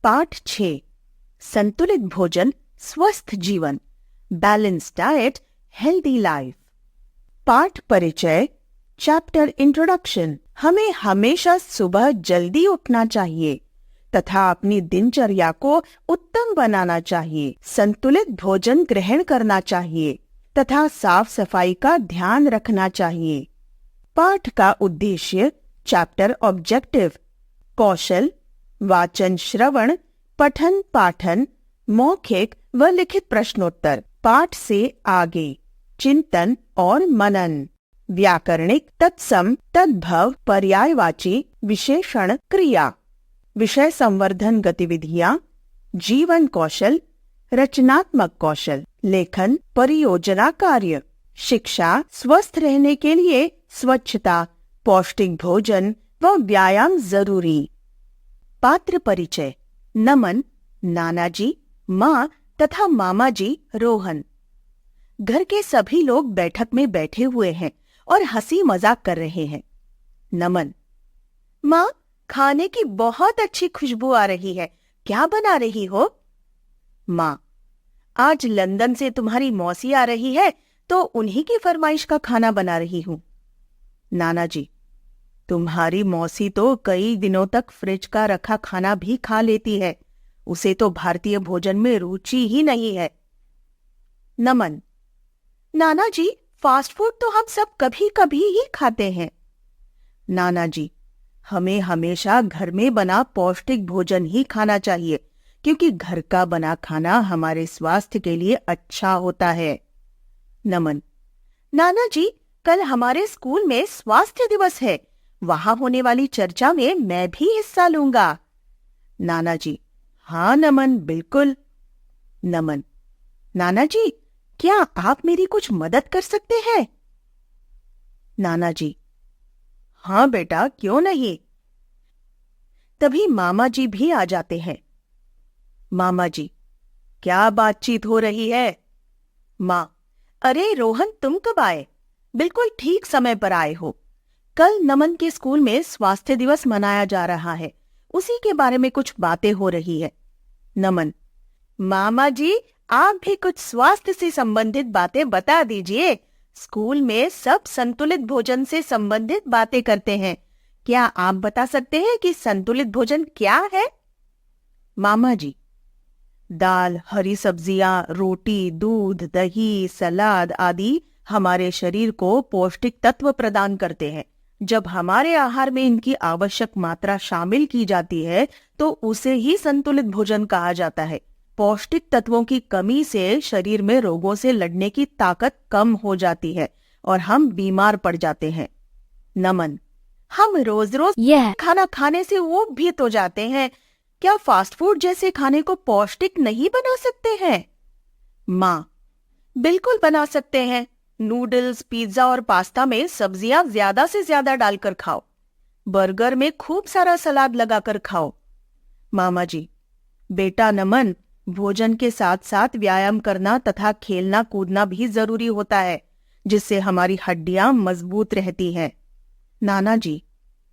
पाठ 6 संतुलित भोजन स्वस्थ जीवन, बैलेंस डाइट हेल्दी लाइफ। पाठ परिचय चैप्टर इंट्रोडक्शन। हमें हमेशा सुबह जल्दी उठना चाहिए तथा अपनी दिनचर्या को उत्तम बनाना चाहिए। संतुलित भोजन ग्रहण करना चाहिए तथा साफ सफाई का ध्यान रखना चाहिए। पाठ का उद्देश्य चैप्टर ऑब्जेक्टिव, कौशल, वाचन श्रवण, पठन पाठन, मौखिक व लिखित प्रश्नोत्तर। पाठ से आगे चिंतन और मनन, व्याकरणिक, तत्सम, तद्भव, पर्यायवाची, विशेषण, क्रिया, विषय संवर्धन गतिविधियां, जीवन कौशल, रचनात्मक कौशल, लेखन, परियोजना कार्य, शिक्षा, स्वस्थ रहने के लिए स्वच्छता, पौष्टिक भोजन व व्यायाम जरूरी। पात्र परिचय। नमन नानाजी, माँ तथा मामा जी रोहन। घर के सभी लोग बैठक में बैठे हुए हैं और हंसी मजाक कर रहे हैं। नमन: माँ, खाने की बहुत अच्छी खुशबू आ रही है, क्या बना रही हो? माँ: आज लंदन से तुम्हारी मौसी आ रही है तो उन्हीं की फरमाइश का खाना बना रही हूँ। नानाजी: तुम्हारी मौसी तो कई दिनों तक फ्रिज का रखा खाना भी खा लेती है, उसे तो भारतीय भोजन में रुचि ही नहीं है। नमन: नानाजी, फास्ट फूड तो हम सब कभी कभी ही खाते हैं। नानाजी: हमें हमेशा घर में बना पौष्टिक भोजन ही खाना चाहिए, क्योंकि घर का बना खाना हमारे स्वास्थ्य के लिए अच्छा होता है। नमन: नानाजी, कल हमारे स्कूल में स्वास्थ्य दिवस है, वहां होने वाली चर्चा में मैं भी हिस्सा लूंगा। नानाजी: हाँ नमन, बिल्कुल। नमन: नानाजी, क्या आप मेरी कुछ मदद कर सकते हैं? नानाजी: हाँ बेटा, क्यों नहीं। तभी मामा जी भी आ जाते हैं। मामा जी: क्या बातचीत हो रही है? माँ: अरे रोहन, तुम कब आए? बिल्कुल ठीक समय पर आए हो। कल नमन के स्कूल में स्वास्थ्य दिवस मनाया जा रहा है, उसी के बारे में कुछ बातें हो रही है। नमन: मामा जी, आप भी कुछ स्वास्थ्य से संबंधित बातें बता दीजिए। स्कूल में सब संतुलित भोजन से संबंधित बातें करते हैं, क्या आप बता सकते हैं कि संतुलित भोजन क्या है? मामा जी: दाल, हरी सब्जियां, रोटी, दूध, दही, सलाद आदि हमारे शरीर को पौष्टिक तत्व प्रदान करते हैं। जब हमारे आहार में इनकी आवश्यक मात्रा शामिल की जाती है तो उसे ही संतुलित भोजन कहा जाता है। पौष्टिक तत्वों की कमी से शरीर में रोगों से लड़ने की ताकत कम हो जाती है और हम बीमार पड़ जाते हैं। नमन: हम रोज रोज खाना खाने से ऊब भी तो जाते हैं, क्या फास्ट फूड जैसे खाने को पौष्टिक नहीं बना सकते हैं? माँ: बिल्कुल बना सकते हैं। नूडल्स, पिज्जा और पास्ता में सब्जियां ज्यादा से ज्यादा डालकर खाओ। बर्गर में खूब सारा सलाद लगाकर खाओ। मामा जी: बेटा नमन, भोजन के साथ साथ व्यायाम करना तथा खेलना कूदना भी जरूरी होता है, जिससे हमारी हड्डियां मजबूत रहती हैं। नाना जी: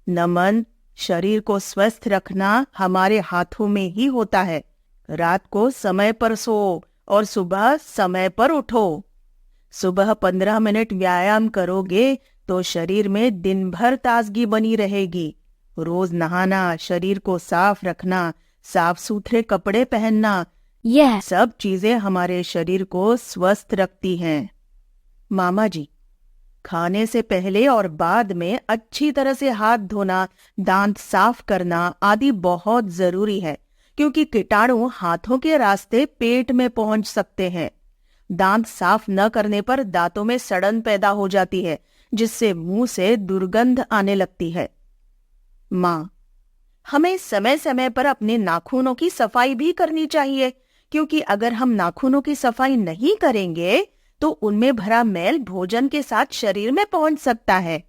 नमन, शरीर को स्वस्थ रखना हमारे हाथों में ही होता है। रात को समय पर सो और सुबह समय पर उठो। सुबह 15 मिनट व्यायाम करोगे तो शरीर में दिन भर ताजगी बनी रहेगी। रोज नहाना, शरीर को साफ रखना, साफ सुथरे कपड़े पहनना, यह सब चीजें हमारे शरीर को स्वस्थ रखती हैं। मामा जी: खाने से पहले और बाद में अच्छी तरह से हाथ धोना, दांत साफ करना आदि बहुत जरूरी है, क्योंकि कीटाणु हाथों के रास्ते पेट में पहुंच सकते हैं। दांत साफ न करने पर दांतों में सड़न पैदा हो जाती है, जिससे मुंह से दुर्गंध आने लगती है। माँ: हमें समय समय पर अपने नाखूनों की सफाई भी करनी चाहिए, क्योंकि अगर हम नाखूनों की सफाई नहीं करेंगे तो उनमें भरा मैल भोजन के साथ शरीर में पहुंच सकता है।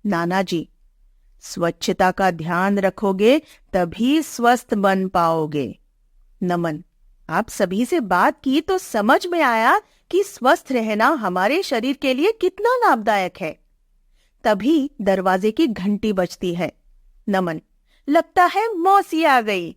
नाना जी: स्वच्छता का ध्यान रखोगे तभी स्वस्थ बन पाओगे। नमन: आप सभी से बात की तो समझ में आया कि स्वस्थ रहना हमारे शरीर के लिए कितना लाभदायक है। तभी दरवाजे की घंटी बजती है। नमन: लगता है मौसी आ गई।